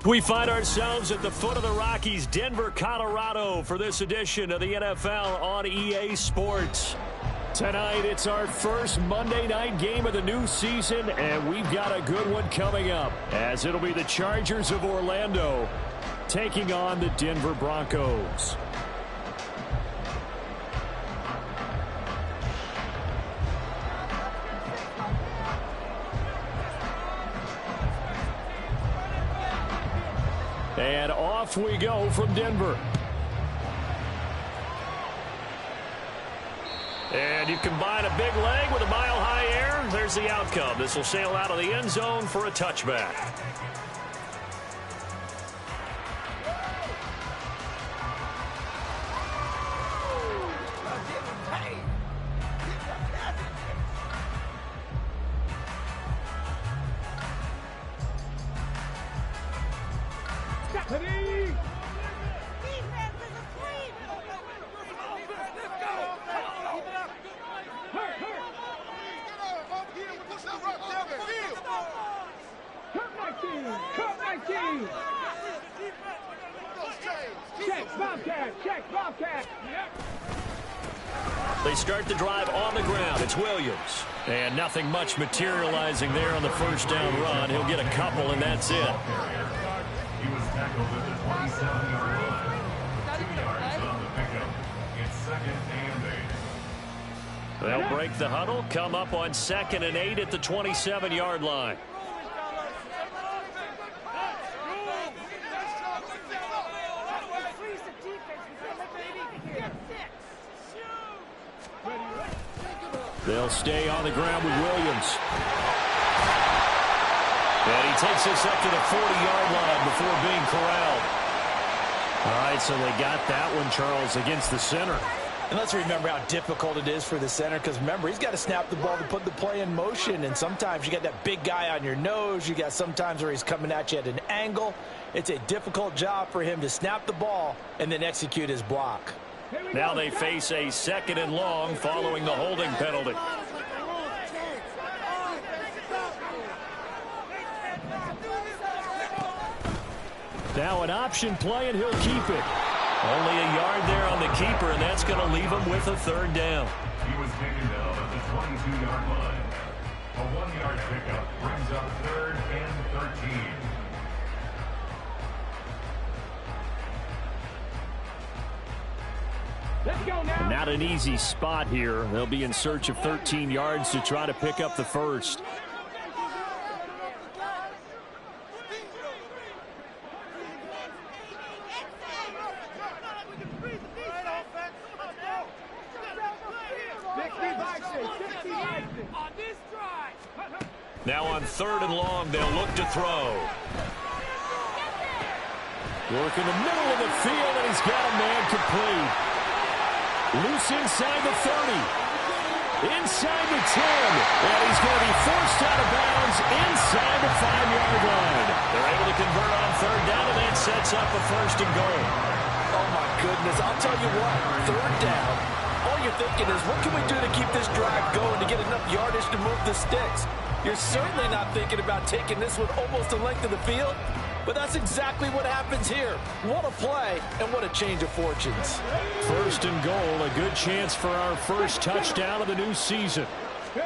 We find ourselves at the foot of the Rockies, Denver, Colorado, for this edition of the NFL on EA Sports. Tonight, it's our first Monday night game of the new season, and we've got a good one coming up, as it'll be the Chargers of Orlando taking on the Denver Broncos. And off we go from Denver. And you combine a big leg with a mile-high air. There's the outcome. This will sail out of the end zone for a touchback. They start the drive on the ground. It's Williams. And nothing much materializing there on the first down run. He'll get a couple, and that's it. He was tackled at the 27-yard line. 2 yards on the pickup. It's second and 8. They'll break the huddle, come up on 2nd and 8 at the 27-yard line. They'll stay on the ground with Williams. And he takes us up to the 40-yard line before being corralled. All right, so they got that one, Charles, against the center. And let's remember how difficult it is for the center, because remember, he's got to snap the ball to put the play in motion, and sometimes you got that big guy on your nose. You got sometimes where he's coming at you at an angle. It's a difficult job for him to snap the ball and then execute his block. Now they face a 2nd and long following the holding penalty. Now an option play, and he'll keep it. Only a yard there on the keeper, and that's going to leave him with a 3rd down. He was taken down at the 22-yard line. A 1-yard pickup brings up 3rd and 13. And not an easy spot here. They'll be in search of 13 yards to try to pick up the first. Now on 3rd and long, they'll look to throw. Work in the middle of the field, and he's got a man complete. Loose inside the 30. Inside the 10. And he's going to be forced out of bounds inside the 5-yard line. They're able to convert on 3rd down, and that sets up a 1st and goal. Oh, my goodness. I'll tell you what, 3rd down, all you're thinking is, what can we do to keep this drive going to get enough yardage to move the sticks? You're certainly not thinking about taking this one almost the length of the field, but that's exactly what happens here. What a play, and what a change of fortunes. 1st and goal, a good chance for our first touchdown of the new season. And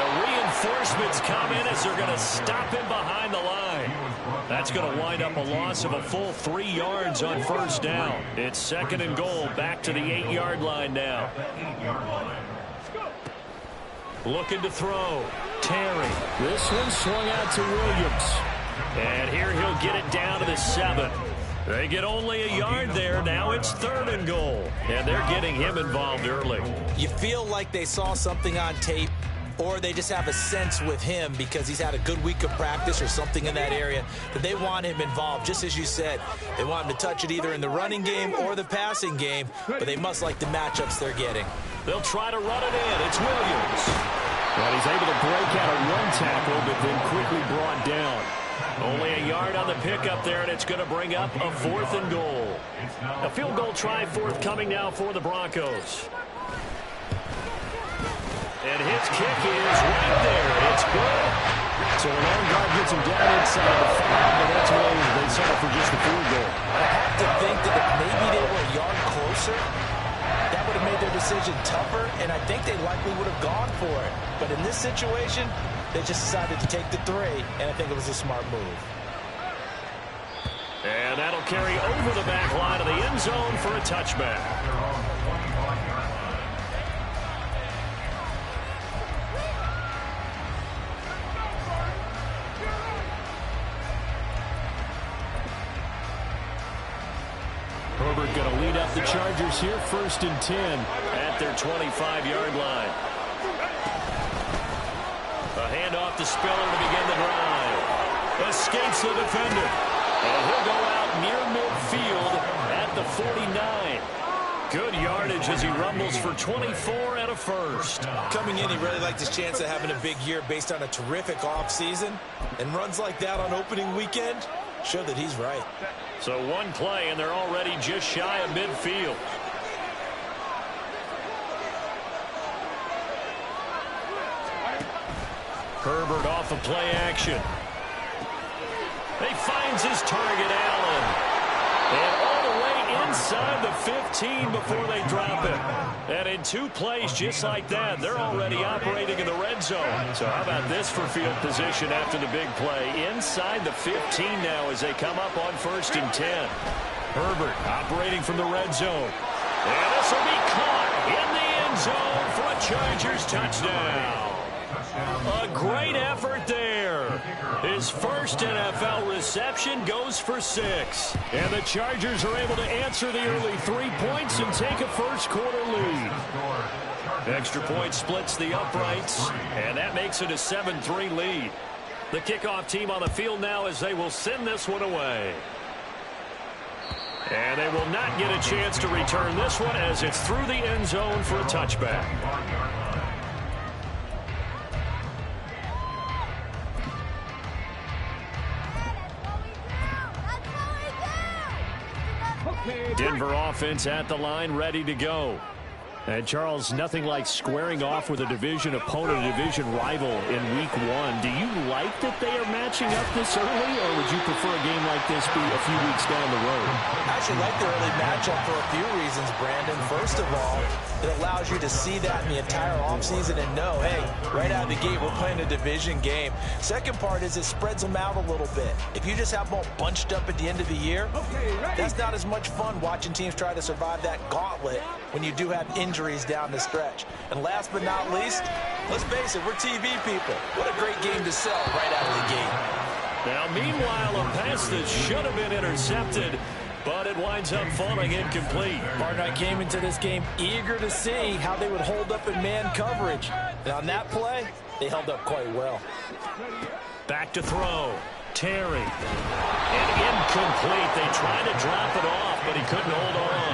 the reinforcements come in as they're going to stop him behind the line. That's going to wind up a loss of a full 3 yards on 1st down. It's 2nd and goal, back to the 8-yard line now. Looking to throw. Terry. This one swung out to Williams. And here he'll get it down to the 7. They get only a yard there. Now it's 3rd and goal. And they're getting him involved early. You feel like they saw something on tape, or they just have a sense with him because he's had a good week of practice or something in that area that they want him involved. Just as you said, they want him to touch it either in the running game or the passing game, but they must like the matchups they're getting. They'll try to run it in. It's Williams. Well, he's able to break out of one tackle, but then quickly brought down. Only a yard on the pickup there, and it's going to bring up a 4th and goal. A field goal try forthcoming now for the Broncos. And his kick is right there. It's good. So a long drive gets them down inside the 5, but that's where they settle for just the field goal. I have to think that if maybe they were a yard closer, that would have made their decision tougher, and I think they likely would have gone for it. But in this situation, they just decided to take the 3, and I think it was a smart move. And that'll carry over the back line of the end zone for a touchback. Herbert going to lead up the Chargers here, 1st and 10 at their 25-yard line. A handoff to Spiller to begin the drive. Escapes the defender. And he'll go out near midfield at the 49. Good yardage as he rumbles for 24 and a first. Coming in, he really liked his chance of having a big year based on a terrific offseason. And runs like that on opening weekend show that he's right. So one play, and they're already just shy of midfield. Herbert off of play action. He finds his target, Allen. And all the way inside the 15 before they drop it. And in 2 plays just like that, they're already operating in the red zone. So how about this for field position after the big play? Inside the 15 now as they come up on 1st and 10. Herbert operating from the red zone. And this will be caught in the end zone for a Chargers touchdown. A great effort there. His first NFL reception goes for 6. And the Chargers are able to answer the early 3 points and take a first-quarter lead. Extra point splits the uprights, and that makes it a 7-3 lead. The kickoff team on the field now as they will send this one away. And they will not get a chance to return this one as it's through the end zone for a touchback. Denver offense at the line, ready to go. And, Charles, nothing like squaring off with a division opponent, a division rival in Week 1. Do you like that they are matching up this early, or would you prefer a game like this be a few weeks down the road? I actually like the early matchup for a few reasons, Brandon. First of all, it allows you to see that in the entire offseason and know, hey, right out of the gate, we're playing a division game. Second part is it spreads them out a little bit. If you just have them all bunched up at the end of the year, that's not as much fun watching teams try to survive that gauntlet when you do have injuries down the stretch. And last but not least, let's face it, we're TV people. What a great game to sell right out of the gate. Now, meanwhile, a pass that should have been intercepted, but it winds up falling incomplete. Partner, I came into this game eager to see how they would hold up in man coverage. And on that play, they held up quite well. Back to throw. Terry. And incomplete. They tried to drop it off, but he couldn't hold on.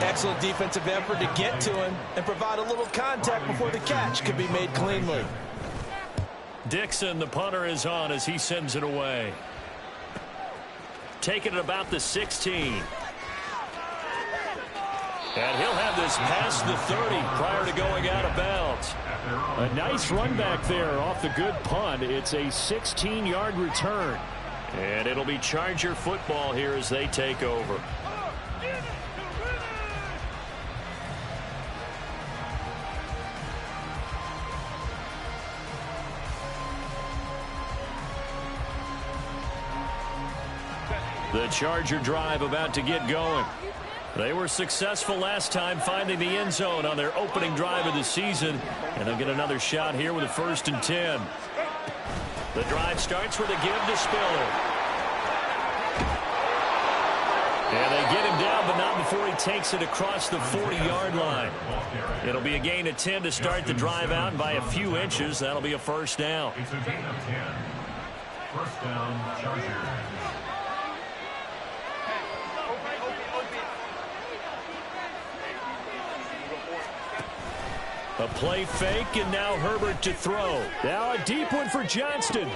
Excellent defensive effort to get to him and provide a little contact before the catch could be made cleanly. Dixon, the punter, is on as he sends it away. Taking it about the 16. And he'll have this past the 30 prior to going out of bounds. A nice run back there off the good punt. It's a 16-yard return. And it'll be Charger football here as they take over. The Charger drive about to get going. They were successful last time finding the end zone on their opening drive of the season. And they'll get another shot here with a 1st and 10. The drive starts with a give to Spiller. And they get him down, but not before he takes it across the 40-yard line. It'll be a gain of 10 to start the drive out, and by a few inches, that'll be a first down. It's a gain of 10. First down, Chargers. A play fake, and now Herbert to throw. Now a deep one for Johnston.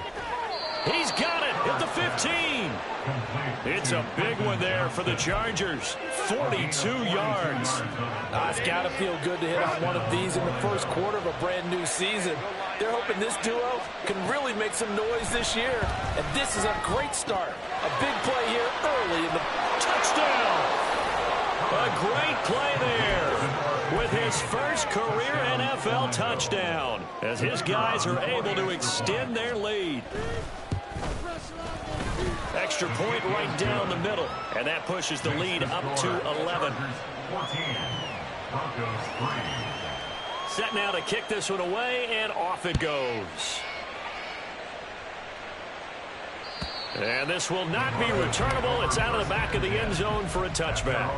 He's got it at the 15. It's a big one there for the Chargers. 42 yards. It's got to feel good to hit on one of these in the first quarter of a brand new season. They're hoping this duo can really make some noise this year. And this is a great start. A big play here early in the touchdown. A great play there with his first career NFL touchdown as his guys are able to extend their lead. Extra point right down the middle, and that pushes the lead up to 11. Set now to kick this one away, and off it goes. And this will not be returnable. It's out of the back of the end zone for a touchback.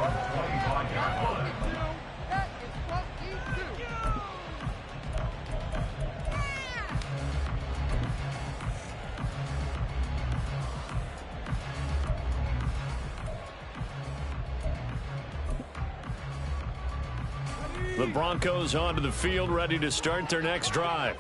The Broncos onto the field, ready to start their next drive.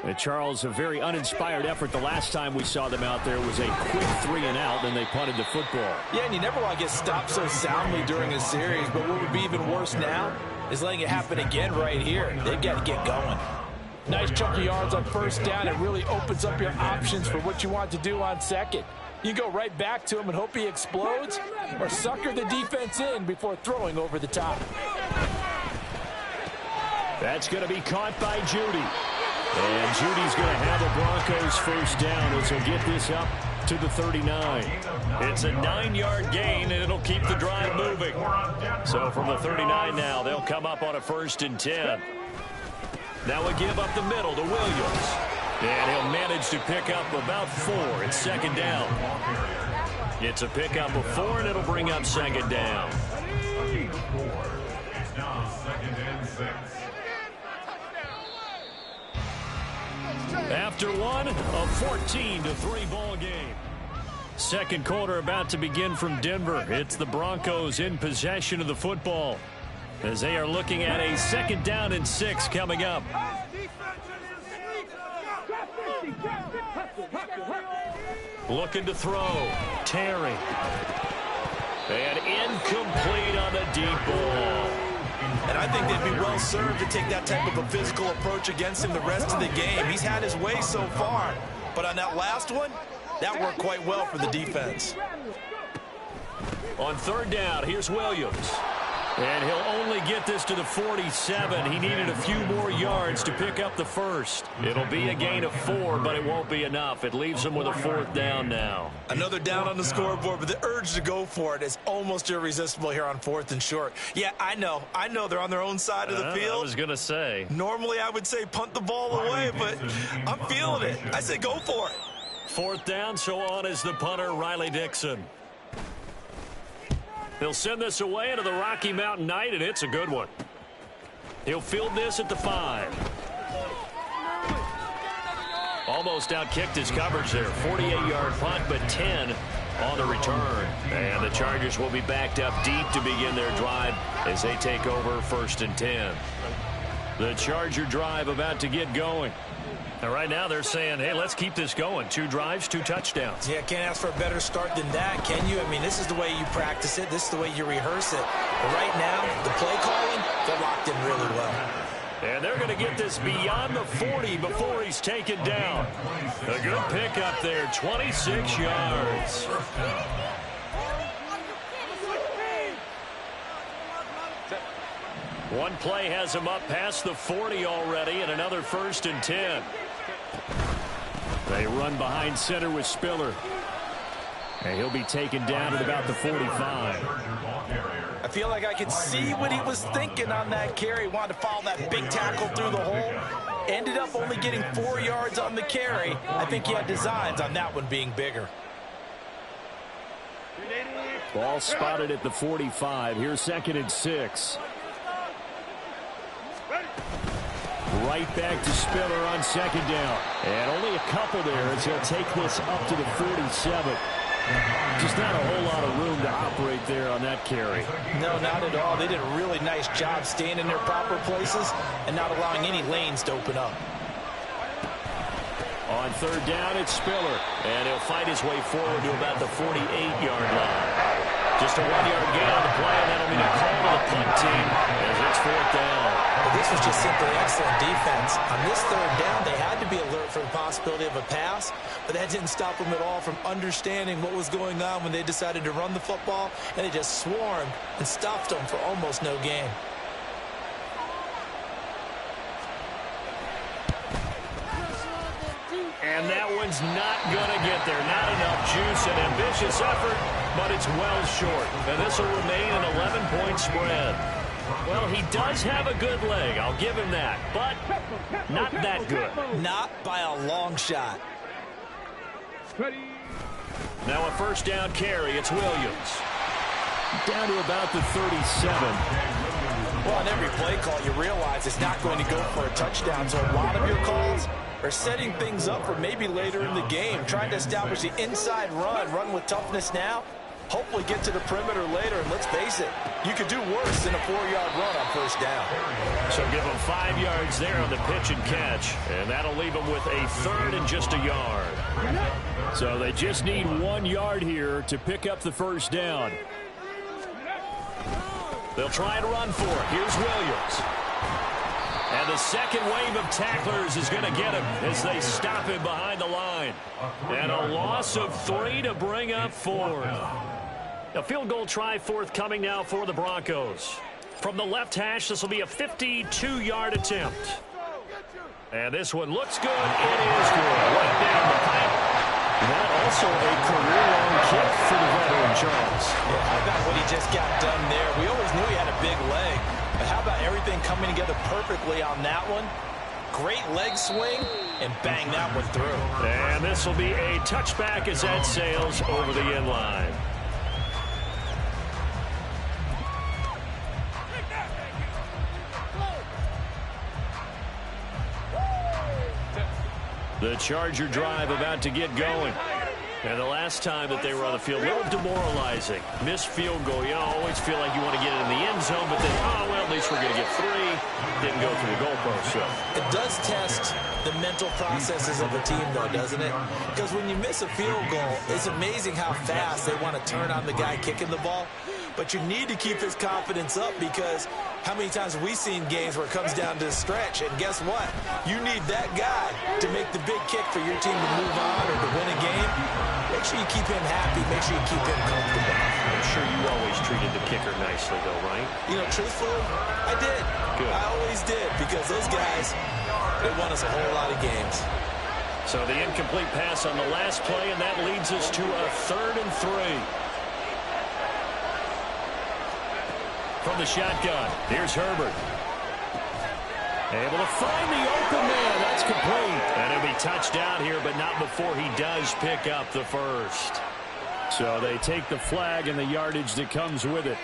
And Charles, a very uninspired effort. The last time we saw them out there was a quick 3-and-out, and they punted the football. Yeah, and you never want to get stopped so soundly during a series, but what would be even worse now is letting it happen again right here. They've got to get going. Nice chunk of yards on first down. It really opens up your options for what you want to do on second. You go right back to him and hope he explodes, or sucker the defense in before throwing over the top. That's going to be caught by Judy. And Judy's going to have the Broncos first down as he'll get this up to the 39. It's a 9-yard gain, and it'll keep the drive moving. So from the 39 now, they'll come up on a 1st and 10. Now we give up the middle to Williams. And he'll manage to pick up about 4. It's 2nd down. It's a pickup of 4, and it'll bring up 2nd down. It's now 2nd and 6. After one, a 14-3 ball game. Second quarter about to begin from Denver. It's the Broncos in possession of the football as they are looking at a 2nd down and 6 coming up. Looking to throw. Terry. And incomplete on the deep ball. And I think they'd be well served to take that type of a physical approach against him the rest of the game. He's had his way so far, but on that last one, that worked quite well for the defense. On 3rd down, here's Williams. And he'll only get this to the 47. He needed a few more yards to pick up the first. It'll be a gain of 4, but it won't be enough. It leaves him with a 4th down now. Another down on the scoreboard, but the urge to go for it is almost irresistible here on 4th and short. Yeah, I know they're on their own side of the field. I was going to say. Normally I would say punt the ball away, but I'm feeling it. I say go for it. 4th down, so on is the punter, Riley Dixon. He'll send this away into the Rocky Mountain Night, and it's a good one. He'll field this at the 5. Almost outkicked his coverage there. 48-yard punt, but 10 on the return. And the Chargers will be backed up deep to begin their drive as they take over 1st and 10. The Charger drive about to get going. And right now they're saying, hey, let's keep this going. 2 drives, 2 touchdowns. Yeah, can't ask for a better start than that, can you? I mean, this is the way you practice it. This is the way you rehearse it. But right now, the play calling, they're locked in really well. And they're going to get this beyond the 40 before he's taken down. A good pickup there, 26 yards. One play has him up past the 40 already, and another 1st and 10. They run behind center with Spiller. And he'll be taken down at about the 45. I feel like I could see what he was thinking on that carry. He wanted to follow that big tackle through the hole. Ended up only getting 4 yards on the carry. I think he had designs on that one being bigger. Ball spotted at the 45. Here's 2nd and 6. Right back to Spiller on 2nd down. And only a couple there as he'll take this up to the 47. Just not a whole lot of room to operate there on that carry. No, not at all. They did a really nice job staying in their proper places and not allowing any lanes to open up. On 3rd down, it's Spiller. And he'll fight his way forward to about the 48-yard line. Just a 1-yard gain on the play, and that'll mean a call to the punt team as it's 4th down. But this this was just simply excellent defense. On this third down, they had to be alert for the possibility of a pass, but that didn't stop them at all from understanding what was going on when they decided to run the football, and they just swarmed and stuffed them for almost no gain. And that one's not going to get there. Not enough juice and ambitious effort, but it's well short. And this will remain an 11-point spread. Well, he does have a good leg. I'll give him that. But not that good. Not by a long shot. Now a first down carry. It's Williams. Down to about the 37. Well, on every play call, you realize it's not going to go for a touchdown. So a lot of your calls are setting things up for maybe later in the game, trying to establish the inside run with toughness now, hopefully get to the perimeter later. And let's face it, you could do worse than a 4-yard run on first down. So give them 5 yards there on the pitch and catch, and that'll leave them with a third and just a yard. So they just need 1 yard here to pick up the first down. They'll try and run for it. Here's Williams. And the second wave of tacklers is going to get him as they stop him behind the line. And a loss of 3 to bring up 4. A field goal try forthcoming now for the Broncos. From the left hash, this will be a 52-yard attempt. And this one looks good. It is good. Right down the pipe. That also a career-long kick for the veteran, Charles. Yeah, how about what he just got done there? We always knew he had a big leg. But how about everything coming together perfectly on that one? Great leg swing, and bang that one through. And this will be a touchback as that sails over the end line. The Charger drive about to get going. And the last time that they were on the field, a little demoralizing. Missed field goal. You always feel like you want to get it in the end zone, but then, oh, well, at least we're going to get 3. Didn't go through the goalpost, so. It does test the mental processes of a team, though, doesn't it? Because when you miss a field goal, it's amazing how fast they want to turn on the guy kicking the ball. But you need to keep his confidence up, because how many times have we seen games where it comes down to a stretch, and guess what? You need that guy to make the big kick for your team to move on or to win a game. Make sure you keep him happy. Make sure you keep him comfortable. I'm sure you always treated the kicker nicely, though, right? You know, truthfully, I did. Good. I always did, because those guys, they won us a whole lot of games. So the incomplete pass on the last play, and that leads us to a 3rd and 3. From the shotgun, here's Herbert. Able to find the open man. That's complete. And it'll be touchdown here, but not before he does pick up the first. So they take the flag and the yardage that comes with it.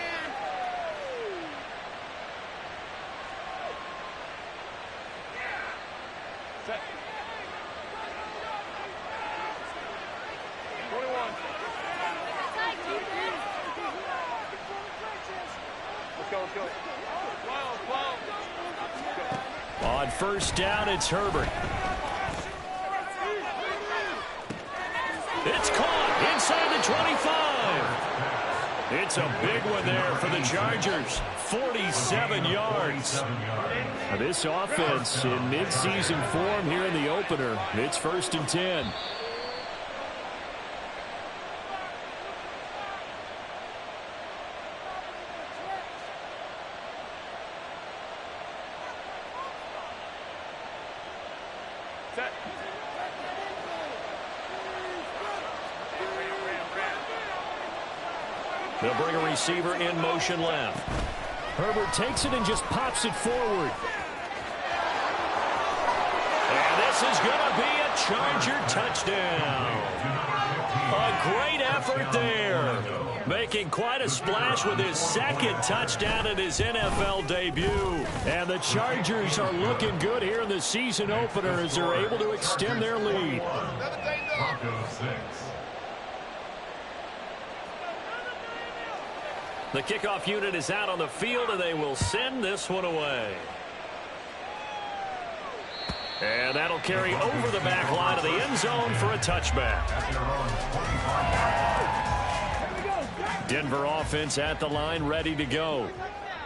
On first down, it's Herbert. It's caught inside the 25. It's a big one there for the Chargers. 47 yards. This offense in midseason form here in the opener. It's 1st and 10. They'll bring a receiver in motion left. Herbert takes it and just pops it forward. And this is going to be a Charger touchdown. A great effort there. Making quite a splash with his 2nd touchdown in his NFL debut. And the Chargers are looking good here in the season opener as they're able to extend their lead. Broncos 6. The kickoff unit is out on the field, and they will send this one away. And that'll carry over the back line of the end zone for a touchback. Denver offense at the line, ready to go.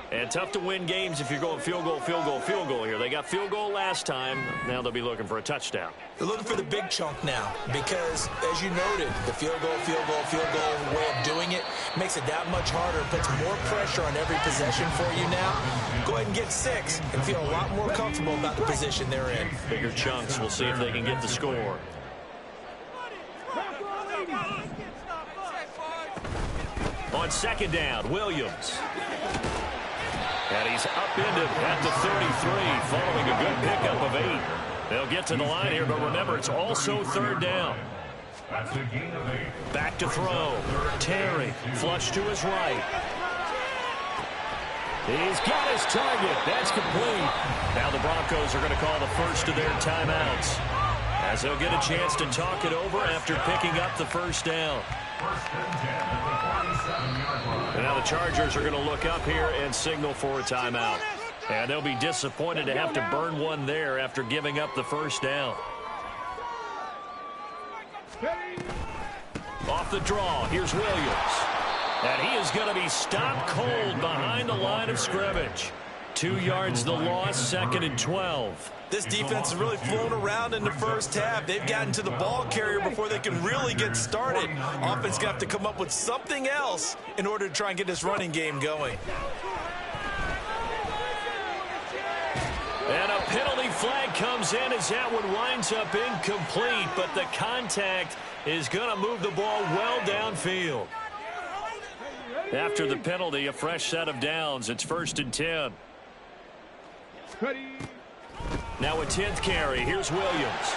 And tough to win games if you're going field goal, field goal, field goal here. They got field goal last time. Now they'll be looking for a touchdown. They're looking for the big chunk now because, as you noted, the field goal way of doing it makes it that much harder. It puts more pressure on every possession for you now. Go ahead and get 6 and feel a lot more comfortable about the position they're in. Bigger chunks. We'll see if they can get the score. On second down, Williams. And he's upended at the 33 following a good pickup of 8. They'll get to the line here, but remember, it's also third down. Back to throw. Terry, flush to his right. He's got his target. That's complete. Now the Broncos are going to call the first of their timeouts, as they'll get a chance to talk it over after picking up the first down. And now the Chargers are going to look up here and signal for a timeout. And they'll be disappointed to have to burn one there after giving up the first down. Off the draw, here's Williams. And he is going to be stopped cold behind the line of scrimmage. 2 yards the loss, 2nd and 12. This defense has really flown around in the first half. They've gotten to the ball carrier before they can really get started. Offense got to come up with something else in order to try and get this running game going. And a penalty flag comes in as that one winds up incomplete, but the contact is going to move the ball well downfield. After the penalty, a fresh set of downs. It's 1st and 10. Now a 10th carry. Here's Williams.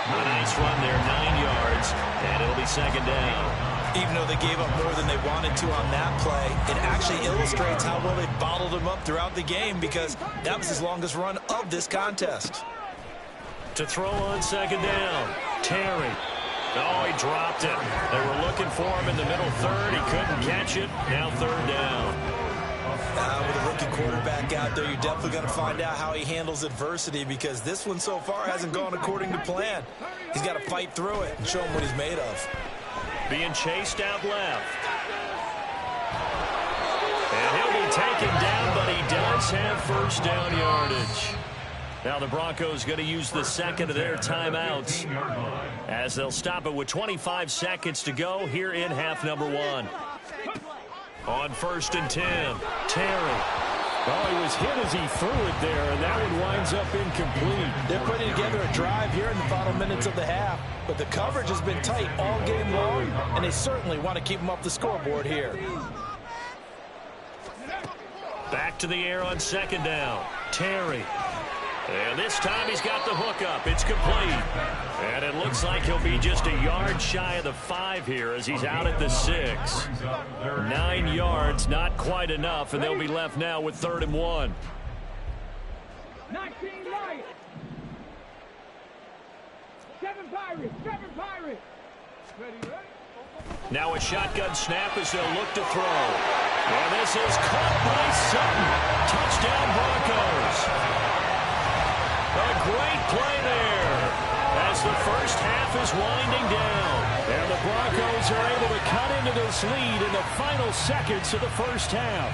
A nice run there, 9 yards, and it'll be 2nd down. Even though they gave up more than they wanted to on that play, it actually illustrates how well they bottled them up throughout the game, because that was his longest run of this contest. To throw on 2nd down, Terry. Oh, he dropped it. They were looking for him in the middle third. He couldn't catch it. Now 3rd down. With a rookie quarterback out there, you're definitely going to find out how he handles adversity, because this one so far hasn't gone according to plan. He's got to fight through it and show him what he's made of. Being chased out left. And he'll be taken down, but he does have 1st down yardage. Now the Broncos going to use the 2nd of their timeouts, as they'll stop it with 25 seconds to go here in half number 1. On 1st and 10, Terry. Oh, he was hit as he threw it there, and that one winds up incomplete. They're putting together a drive here in the final minutes of the half, but the coverage has been tight all game long, and they certainly want to keep them off the scoreboard here. Back to the air on 2nd down, Terry. And this time he's got the hook up. It's complete. And it looks like he'll be just a yard shy of the 5 here as he's out at the 6. 9 yards, not quite enough, and they'll be left now with 3rd and 1. 19 Lions. 7 Pirates. 7 Pirates. Ready? Now a shotgun snap as they'll look to throw. And this is caught by Sutton. Touchdown Broncos. A great play there as the first half is winding down. And the Broncos are able to cut into this lead in the final seconds of the first half.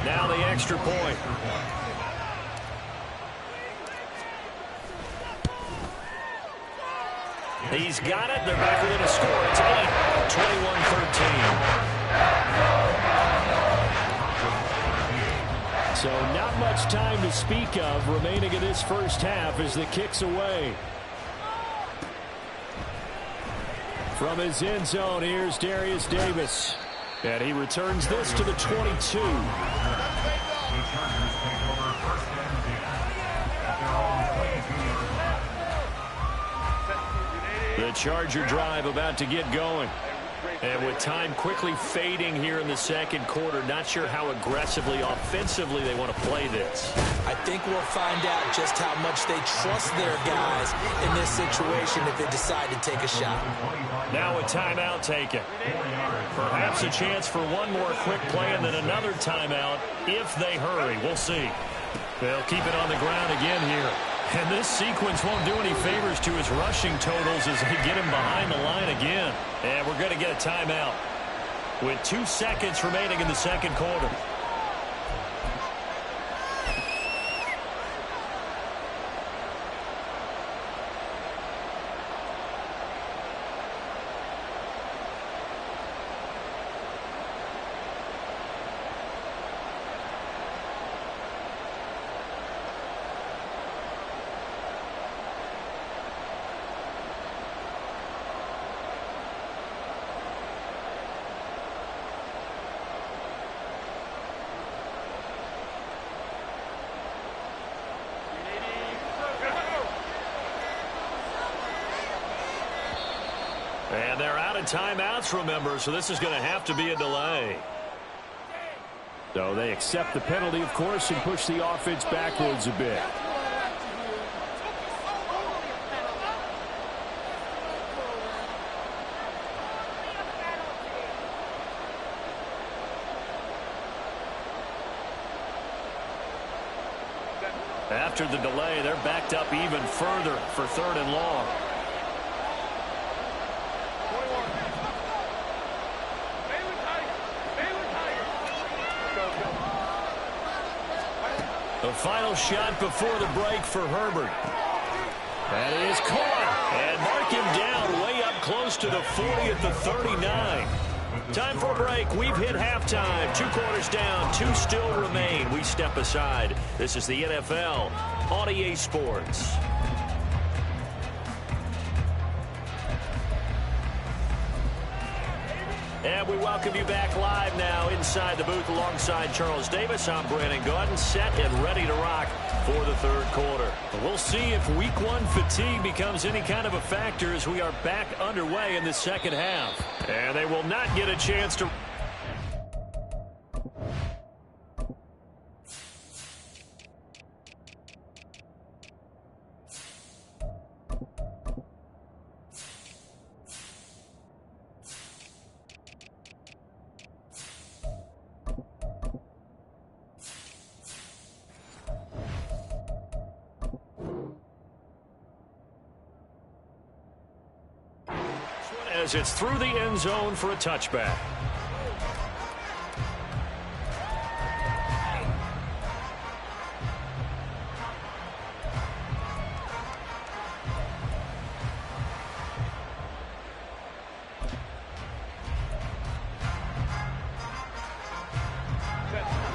Now the extra point. He's got it. They're back within a score. It's 8, 21-13. So not much time to speak of remaining in this first half as the kick's away. From his end zone, here's Darius Davis. And he returns this to the 22. The Charger drive about to get going. And with time quickly fading here in the second quarter, not sure how aggressively, offensively they want to play this. I think we'll find out just how much they trust their guys in this situation if they decide to take a shot. Now a timeout taken. Perhaps a chance for one more quick play and then another timeout if they hurry. We'll see. They'll keep it on the ground again here. And this sequence won't do any favors to his rushing totals as they get him behind the line again. And we're going to get a timeout with 2 seconds remaining in the second quarter. And they're out of timeouts, remember, so this is going to have to be a delay. So they accept the penalty, of course, and push the offense backwards a bit. After the delay, they're backed up even further for 3rd and long. The final shot before the break for Herbert. That is caught. And mark him down way up close to the 40 at the 39. Time for a break. We've hit halftime. 2 quarters down. 2 still remain. We step aside. This is the NFL on EA Sports. And we welcome you back live now inside the booth alongside Charles Davis. I'm Brandon Gaudin, set and ready to rock for the 3rd quarter. We'll see if week 1 fatigue becomes any kind of a factor as we are back underway in the 2nd half. And they will not get a chance to... as it's through the end zone for a touchback.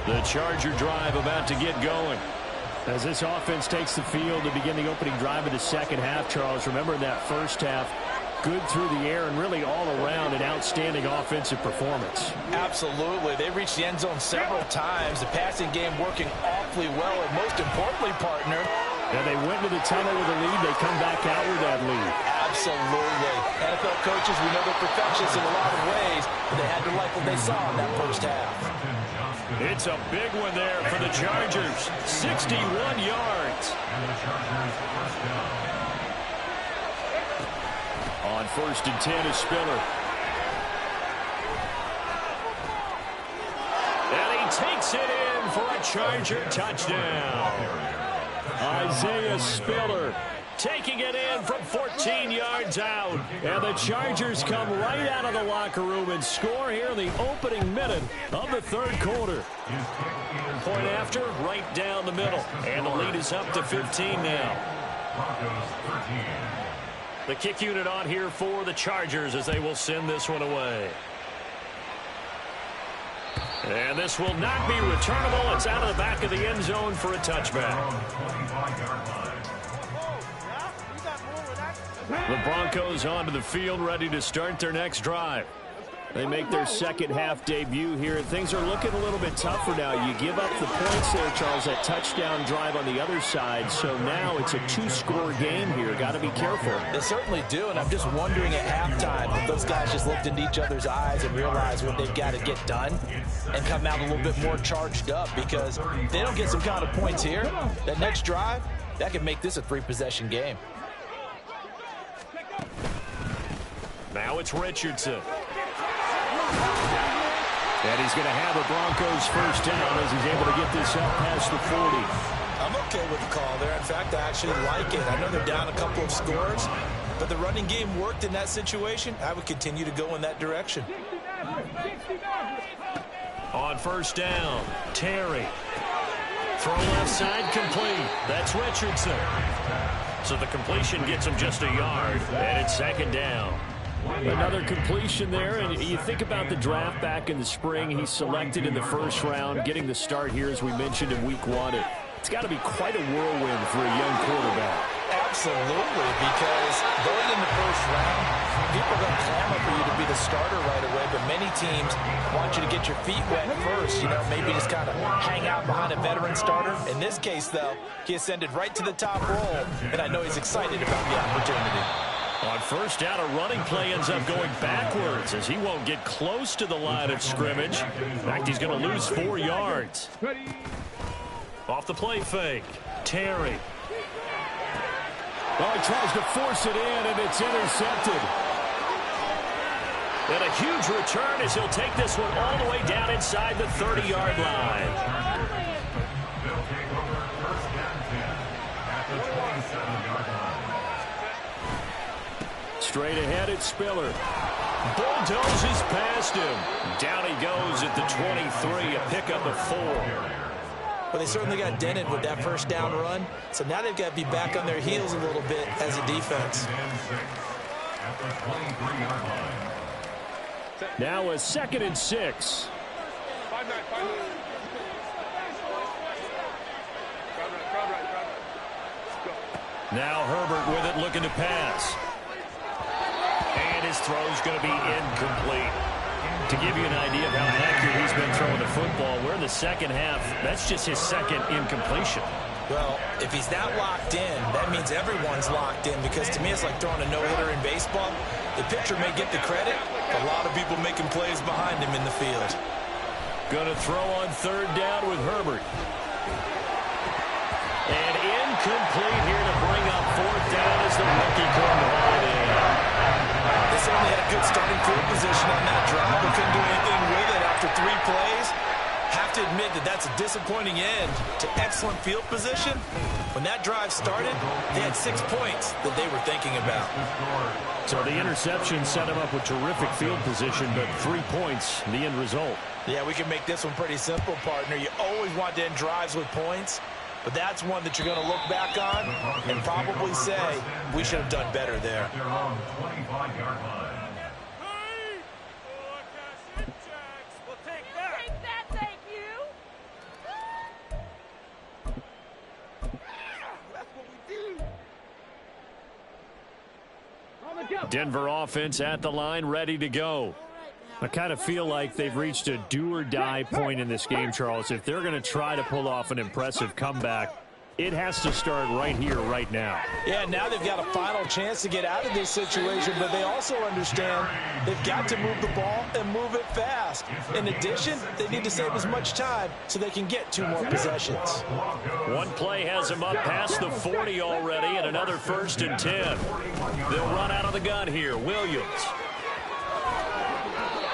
The Charger drive about to get going. As this offense takes the field to begin the opening drive of the 2nd half, Charles, remember in that 1st half, good through the air and really all around an outstanding offensive performance. Absolutely. They reached the end zone several times. The passing game working awfully well, and most importantly, partner, and they went to the tunnel with a lead. They come back out with that lead. Absolutely. NFL coaches, we know they're perfectionists in a lot of ways, but they had to like what they saw in that 1st half. It's a big one there for the Chargers. 61 yards. And the Chargers first down. On 1st and 10 is Spiller. And he takes it in for a Charger touchdown. Isaiah Spiller taking it in from 14 yards out. And the Chargers come right out of the locker room and score here in the opening minute of the 3rd quarter. Point after, right down the middle. And the lead is up to 15 now. Broncos 13. The kick unit on here for the Chargers as they will send this one away. And this will not be returnable. It's out of the back of the end zone for a touchback. The Broncos onto the field, ready to start their next drive. They make their 2nd half debut here, and things are looking a little bit tougher now. You give up the points there, Charles, that touchdown drive on the other side. So now it's a 2-score game here. Got to be careful. They certainly do, and I'm just wondering at halftime if those guys just looked into each other's eyes and realized what they've got to get done and come out a little bit more charged up, because if they don't get some kind of points here, that next drive, that could make this a 3-possession game. Now it's Richardson. And he's going to have a Broncos first down as he's able to get this up past the 40. I'm okay with the call there. In fact, I actually like it. I know they're down a couple of scores, but the running game worked in that situation. I would continue to go in that direction. On 1st down, Terry. Throw left side, complete. That's Richardson. So the completion gets him just a yard, and it's 2nd down. Another completion there, and you think about the draft back in the spring. He's selected in the 1st round, getting the start here, as we mentioned, in week 1. It's got to be quite a whirlwind for a young quarterback. Absolutely, because going in the 1st round, people are going to clamor for you to be the starter right away, but many teams want you to get your feet wet first, maybe just kind of hang out behind a veteran starter. In this case, though, he ascended right to the top role, and I know he's excited about the opportunity. On first down, a running play ends up going backwards as he won't get close to the line of scrimmage. In fact, he's going to lose 4 yards. Off the play fake, Terry. Oh, he tries to force it in, and it's intercepted. And a huge return as he'll take this one all the way down inside the 30-yard line. They'll take over first down 10 at the 27-yard line. Straight ahead, it's Spiller. Bulldozes past him. Down he goes at the 23, a pickup of 4. Well, they certainly got dented with that first down run, so now they've got to be back on their heels a little bit as a defense. At the 23-yard line. Now a 2nd and 6. Now Herbert with it, looking to pass. And his throw's going to be incomplete. To give you an idea of how accurate he's been throwing the football, we're in the second half. That's just his second incompletion. Well, if he's that locked in, that means everyone's locked in, because to me it's like throwing a no-hitter in baseball. The pitcher may get the credit, a lot of people making plays behind him in the field. Going to throw on third down with Herbert. And incomplete here to bring up fourth down as the rookie couldn't hold it. They certainly had a good starting field position on that drive, but couldn't do anything with it after 3 plays. Have to admit that that's a disappointing end to excellent field position. When that drive started, they had 6 points that they were thinking about. So the interception set him up with terrific field position, but 3 points, the end result. Yeah, we can make this one pretty simple, partner. You always want to end drives with points, but that's one that you're going to look back on and probably say, we should have done better there. Their own 25-yard line. Denver offense at the line, ready to go. I kind of feel like they've reached a do-or-die point in this game, Charles. If they're going to try to pull off an impressive comeback, it has to start right here, right now. Yeah, now they've got a final chance to get out of this situation, but they also understand they've got to move the ball and move it fast. In addition, they need to save as much time so they can get 2 more possessions. One play has them up past the 40 already, and another 1st and 10. They'll run out of the gun here. Williams.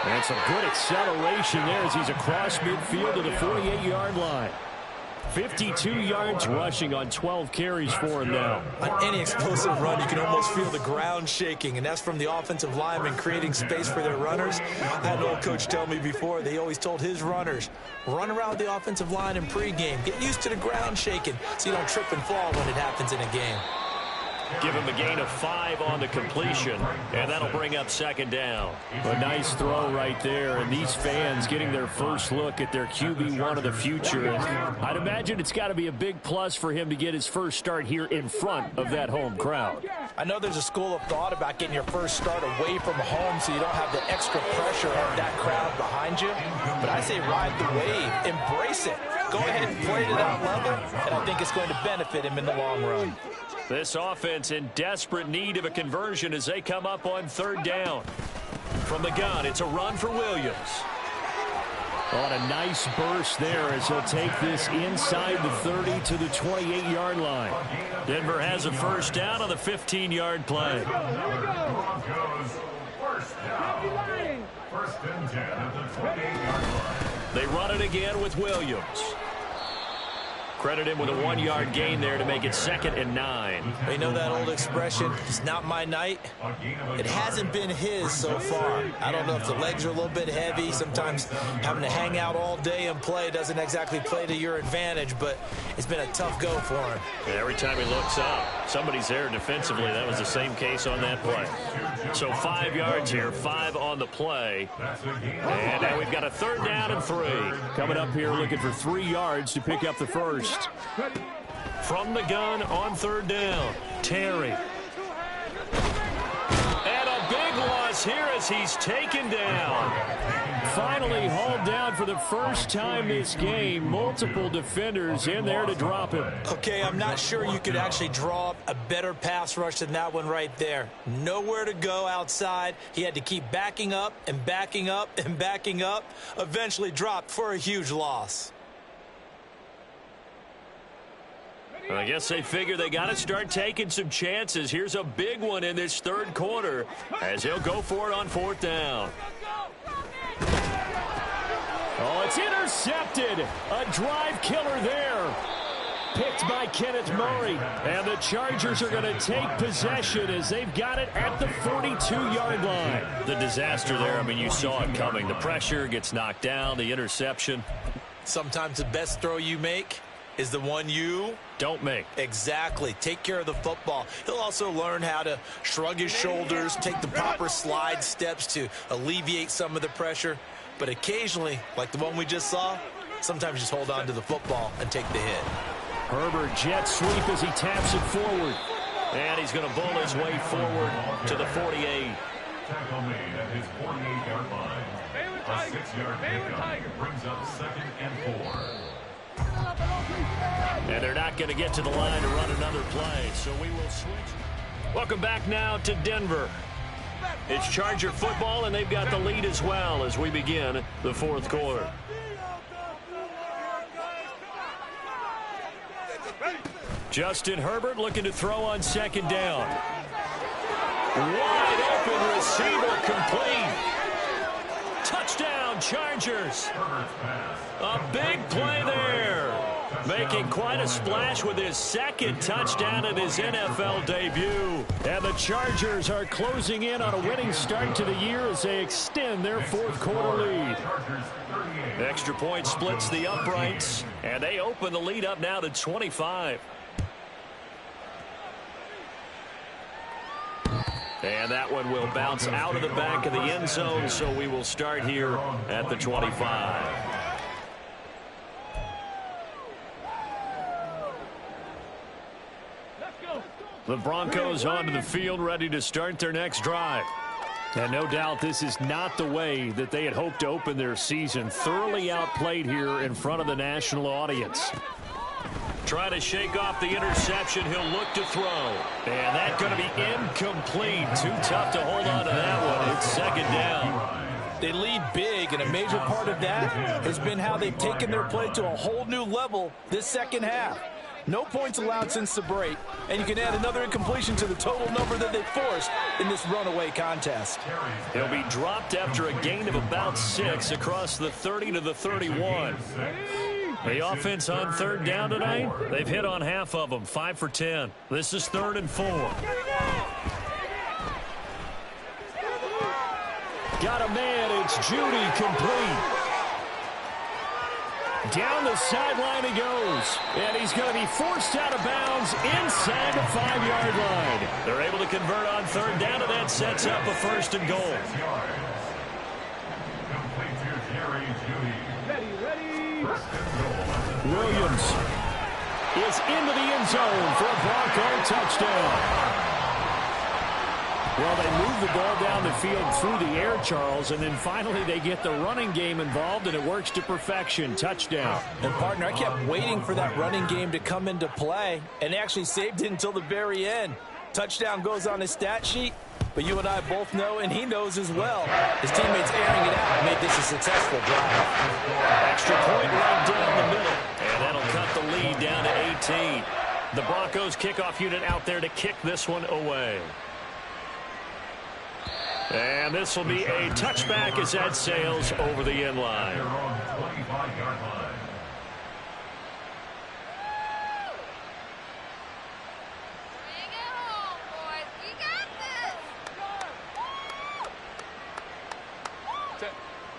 And some good acceleration there as he's across midfield to the 48-yard line. 52 yards rushing on 12 carries for him now. On any explosive run, you can almost feel the ground shaking, and that's from the offensive linemen creating space for their runners. I had an old coach tell me before, they always told his runners, run around the offensive line in pregame. Get used to the ground shaking so you don't trip and fall when it happens in a game. Give him a gain of 5 on the completion, and that'll bring up 2nd down. A nice throw right there, and these fans getting their first look at their QB1 of the future. And I'd imagine it's got to be a big plus for him to get his first start here in front of that home crowd. I know there's a school of thought about getting your first start away from home so you don't have the extra pressure of that crowd behind you. But I say ride the wave, embrace it. Go ahead and play to that level, and I think it's going to benefit him in the long run. This offense in desperate need of a conversion as they come up on 3rd down. From the gun, it's a run for Williams. On a nice burst there as he'll take this inside the 30 to the 28-yard line. Denver has a first down on the 15-yard play. Broncos, first down. 1st and 10 at the 28-yard line. They run it again with Williams. Credit him with a 1-yard gain there to make it 2nd and 9. You know that old expression, it's not my night? It hasn't been his so far. I don't know if the legs are a little bit heavy. Sometimes having to hang out all day and play doesn't exactly play to your advantage, but it's been a tough go for him. Every time he looks up, somebody's there defensively. That was the same case on that play. So 5 yards here, 5 on the play. And now we've got a 3rd down and 3. Coming up here looking for 3 yards to pick up the first. From the gun on 3rd down, Terry. And a big loss is here as he's taken down. Finally hauled down for the first time this game. Multiple defenders in there to drop him. Okay, I'm not sure you could actually draw up a better pass rush than that one right there. Nowhere to go outside. He had to keep backing up and backing up and backing up. Eventually dropped for a huge loss. I guess they figure they got to start taking some chances. Here's a big one in this third quarter as he'll go for it on fourth down. Oh, it's intercepted. A drive killer there. Picked by Kenneth Murray. And the Chargers are going to take possession as they've got it at the 42-yard line. The disaster there, I mean, you saw it coming. The pressure gets knocked down, the interception. Sometimes the best throw you make is the one you don't make. Exactly. Take care of the football. He'll also learn how to shrug his shoulders, take the proper slide steps to alleviate some of the pressure. But occasionally, like the one we just saw, sometimes just hold on to the football and take the hit. Herbert jet sweep as he taps it forward. And he's going to bull his way forward to the 48. Tackle made at his 48-yard line. A 6-yard pickup brings up 2nd and 4. And they're not going to get to the line to run another play, so we will switch. Welcome back now to Denver. It's Charger football, and they've got the lead as well as we begin the fourth quarter. Justin Herbert looking to throw on second down. Wide open receiver complete. Touchdown, Chargers. A big play there. Making quite a splash with his second touchdown in his NFL debut. And the Chargers are closing in on a winning start to the year as they extend their fourth quarter lead. Extra point splits the uprights, and they open the lead up now to 25. And that one will bounce out of the back of the end zone, so we will start here at the 25. The Broncos onto the field, ready to start their next drive. And no doubt this is not the way that they had hoped to open their season. Thoroughly outplayed here in front of the national audience. Trying to shake off the interception. He'll look to throw. And that's going to be incomplete. Too tough to hold on to that one. It's second down. They lead big, and a major part of that has been how they've taken their play to a whole new level this second half. No points allowed since the break, and you can add another incompletion to the total number that they forced in this runaway contest. He'll be dropped after a gain of about 6 across the 30 to the 31. The offense on third down tonight, they've hit on half of them, 5 for 10. This is 3rd and 4. Got a man, it's Judy, complete. Down the sideline he goes, and he's going to be forced out of bounds inside the 5-yard line. They're able to convert on third down, and that sets up a 1st and goal. Williams is into the end zone for a Bronco touchdown. Well, they move the ball down the field through the air, Charles, and then finally they get the running game involved, and it works to perfection. Touchdown. And, partner, I kept waiting for that running game to come into play, and actually saved it until the very end. Touchdown goes on his stat sheet, but you and I both know, and he knows as well, his teammates airing it out made this a successful drive. Extra point right down the middle, and that'll cut the lead down to 18. The Broncos kickoff unit out there to kick this one away. And this will be a touchback as that sails over the end line.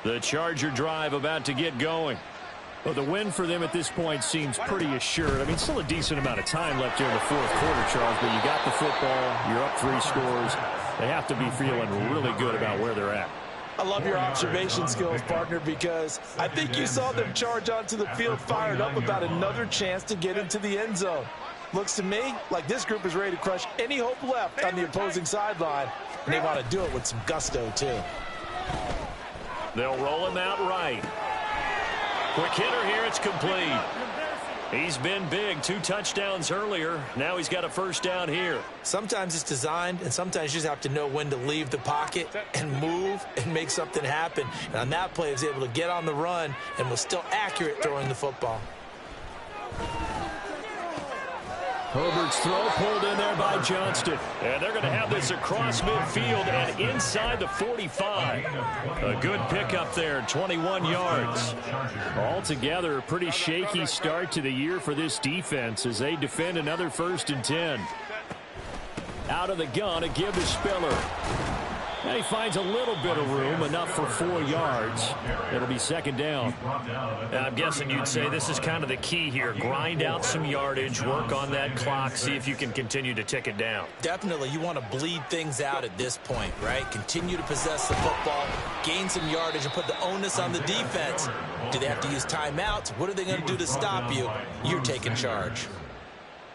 The Charger drive about to get going. Well, the win for them at this point seems pretty assured. I mean, still a decent amount of time left here in the fourth quarter, Charles, but you got the football, you're up 3 scores. They have to be feeling really good about where they're at. I love your observation skills, partner, because I think you saw them charge onto the field fired up about another chance to get into the end zone. Looks to me like this group is ready to crush any hope left on the opposing sideline, and they want to do it with some gusto, too. They'll roll him out right. Quick hitter here. It's complete. He's been big. 2 touchdowns earlier. Now he's got a first down here. Sometimes it's designed, and sometimes you just have to know when to leave the pocket and move and make something happen. And on that play, he was able to get on the run and was still accurate throwing the football. Herbert's throw pulled in there by Johnston. And they're going to have this across midfield and inside the 45. A good pickup there, 21 yards. Altogether, a pretty shaky start to the year for this defense as they defend another 1st and 10. Out of the gun, a give to Spiller. And he finds a little bit of room, enough for 4 yards. It'll be 2nd down. And I'm guessing you'd say this is kind of the key here. Grind out some yardage, work on that clock, see if you can continue to tick it down. Definitely, you want to bleed things out at this point, right? Continue to possess the football, gain some yardage, and put the onus on the defense. Do they have to use timeouts? What are they going to do to stop you? You're taking charge.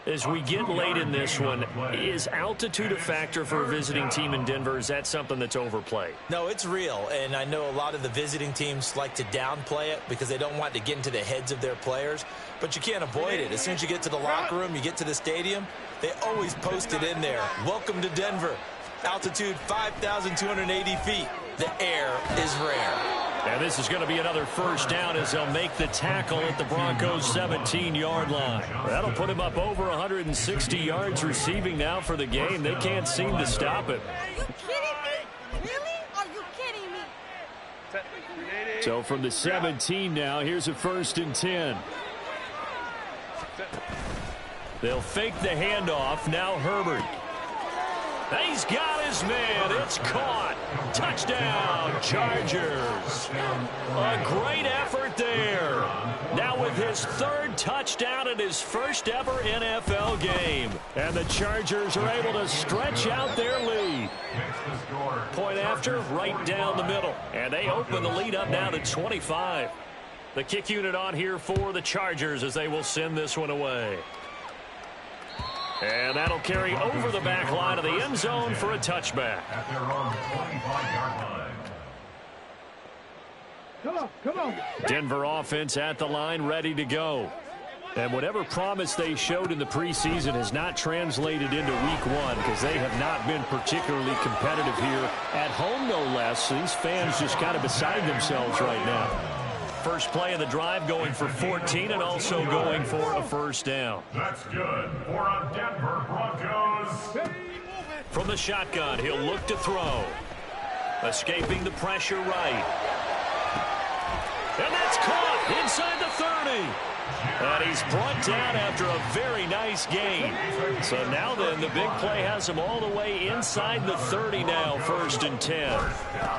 As we get late in this one, is altitude a factor for a visiting team in Denver? Is that something that's overplayed? No, it's real, and I know a lot of the visiting teams like to downplay it because they don't want to get into the heads of their players, but you can't avoid it. As soon as you get to the locker room, you get to the stadium, they always post it in there. Welcome to Denver. Altitude 5,280 feet. The air is rare. And this is going to be another first down as they'll make the tackle at the Broncos' 17-yard line. That'll put him up over 160 yards receiving now for the game. They can't seem to stop it. Are you kidding me? Really? Are you kidding me? So from the 17 now, here's a 1st and 10. They'll fake the handoff. Now Herbert. He's got his man. It's caught. Touchdown, Chargers. A great effort there. Now with his 3rd touchdown in his first ever NFL game. And the Chargers are able to stretch out their lead. Point after, right down the middle. And they open the lead up now to 25. The kick unit on here for the Chargers as they will send this one away. And that'll carry over the back line of the end zone for a touchback. At their own 25-yard line. Come on. Denver offense at the line, ready to go. And whatever promise they showed in the preseason has not translated into week 1 because they have not been particularly competitive here. At home, no less. These fans just kind of beside themselves right now. First play of the drive going for 14 and also going for a first down. That's good for a Denver Broncos. From the shotgun, he'll look to throw. Escaping the pressure right. And that's caught inside the 30. And he's brought down after a very nice gain. So now then, the big play has him all the way inside the 30 now, 1st and 10.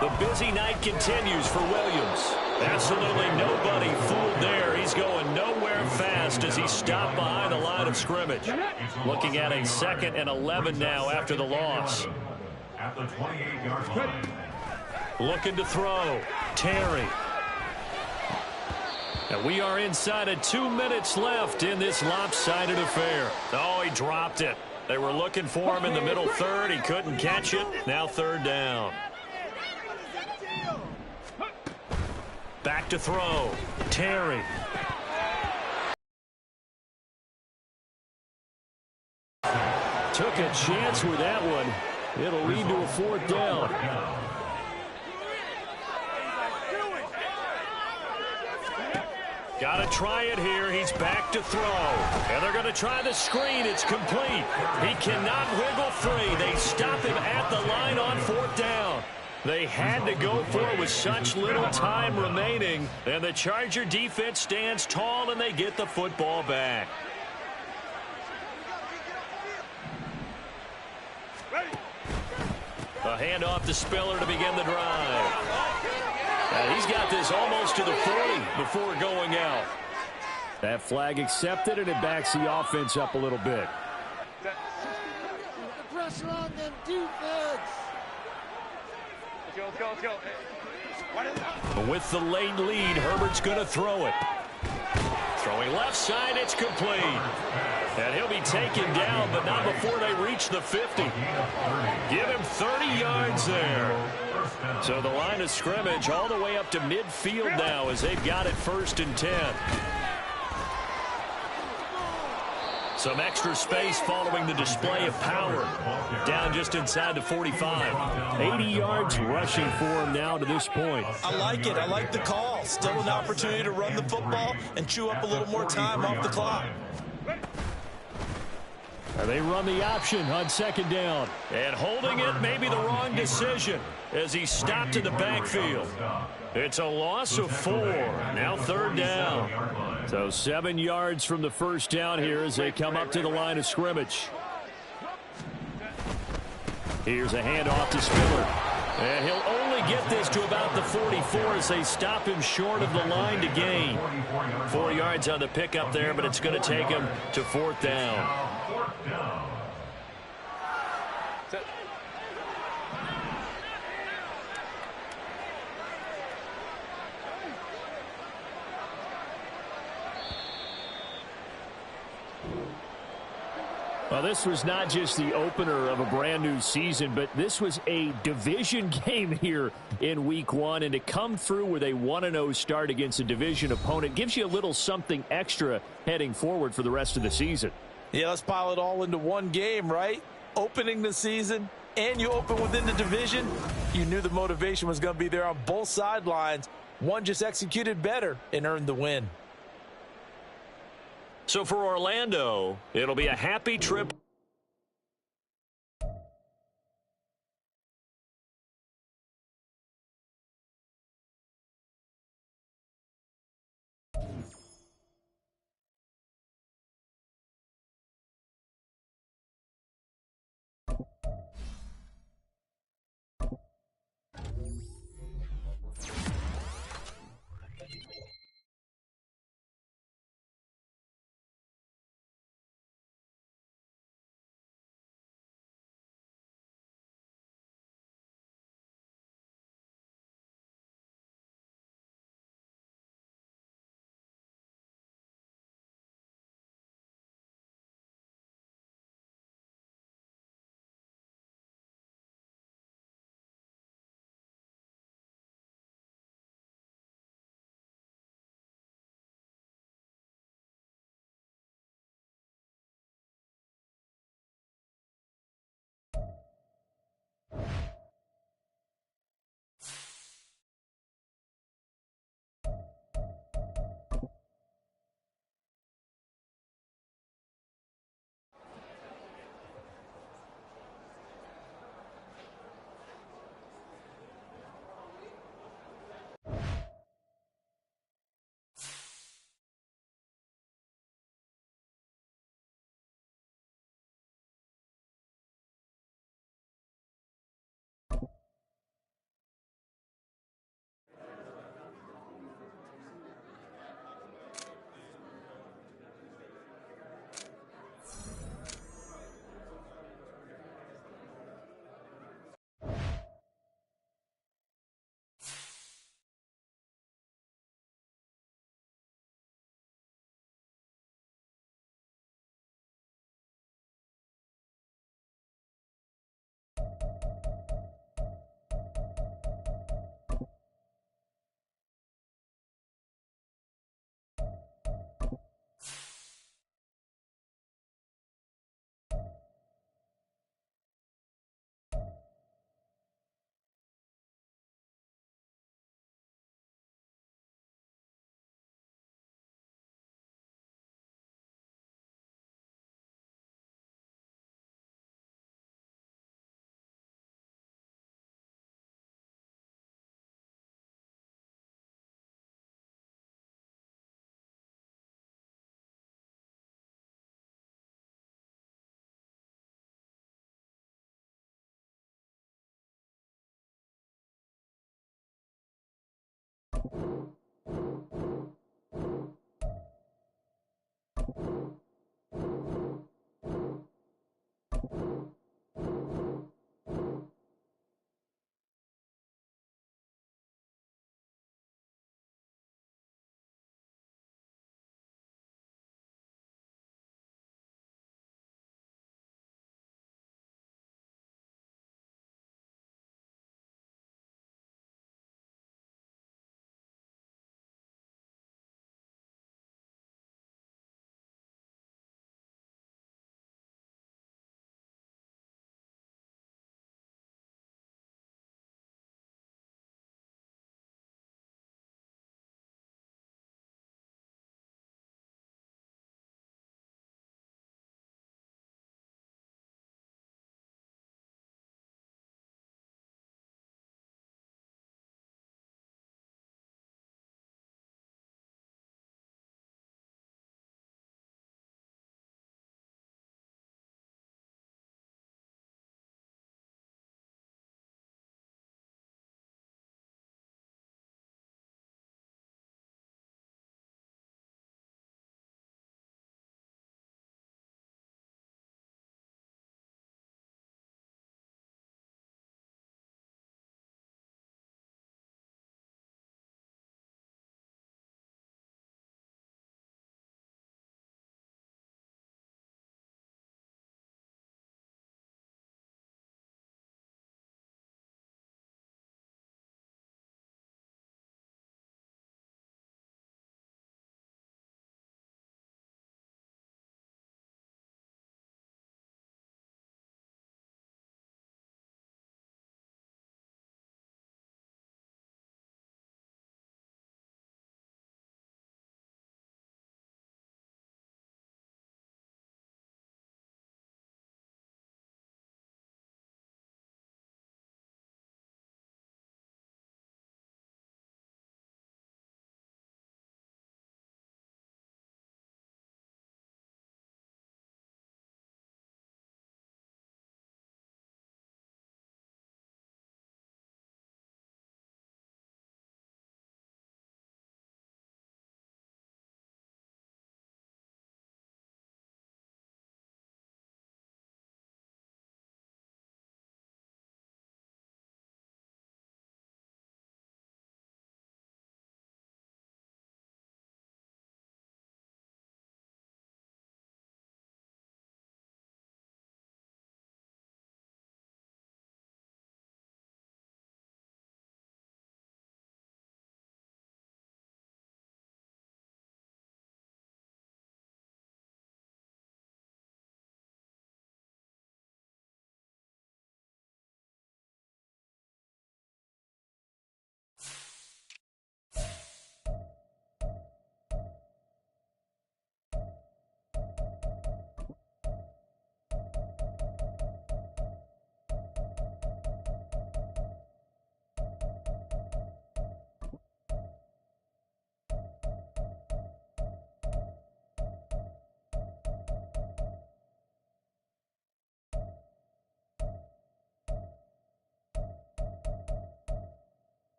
The busy night continues for Williams. Absolutely nobody fooled there. He's going nowhere fast as he stopped behind the line of scrimmage. Looking at a 2nd and 11 now after the loss. At the 28-yard line. Looking to throw. Terry. And we are inside of 2 minutes left in this lopsided affair. Oh, he dropped it. They were looking for him in the middle 3rd. He couldn't catch it. Now 3rd down. Back to throw. Terry. Took a chance with that one. It'll lead to a 4th down. Got to try it here. He's back to throw. And they're going to try the screen. It's complete. He cannot wiggle free. They stop him at the line on 4th down. They had to go for it with such little time remaining. And the Charger defense stands tall, and they get the football back. A handoff to Spiller to begin the drive. And he's got this almost to the 40 before going out. That flag accepted, and it backs the offense up a little bit. The pressure on them defense. Let's go. With the late lead, Herbert's going to throw it. Throwing left side, it's complete. And he'll be taken down, but not before they reach the 50. Give him 30 yards there. So the line of scrimmage all the way up to midfield now as they've got it 1st and 10. Some extra space following the display of power. Down just inside the 45. 80 yards rushing for him now to this point. I like it. I like the call. Still an opportunity to run the football and chew up a little more time off the clock. They run the option on 2nd down. And holding it may be the wrong decision as he stopped in the backfield. It's a loss of 4. Now 3rd down. So 7 yards from the 1st down here as they come up to the line of scrimmage. Here's a handoff to Spiller. And he'll only get this to about the 44 as they stop him short of the line to gain. 4 yards on the pickup there, but it's going to take him to 4th down. Well, this was not just the opener of a brand new season, but this was a division game here in week 1. And to come through with a 1-0 start against a division opponent gives you a little something extra heading forward for the rest of the season. Yeah, let's pile it all into one game, right? Opening the season, and you open within the division. You knew the motivation was going to be there on both sidelines. One just executed better and earned the win. So for Orlando, it'll be a happy trip.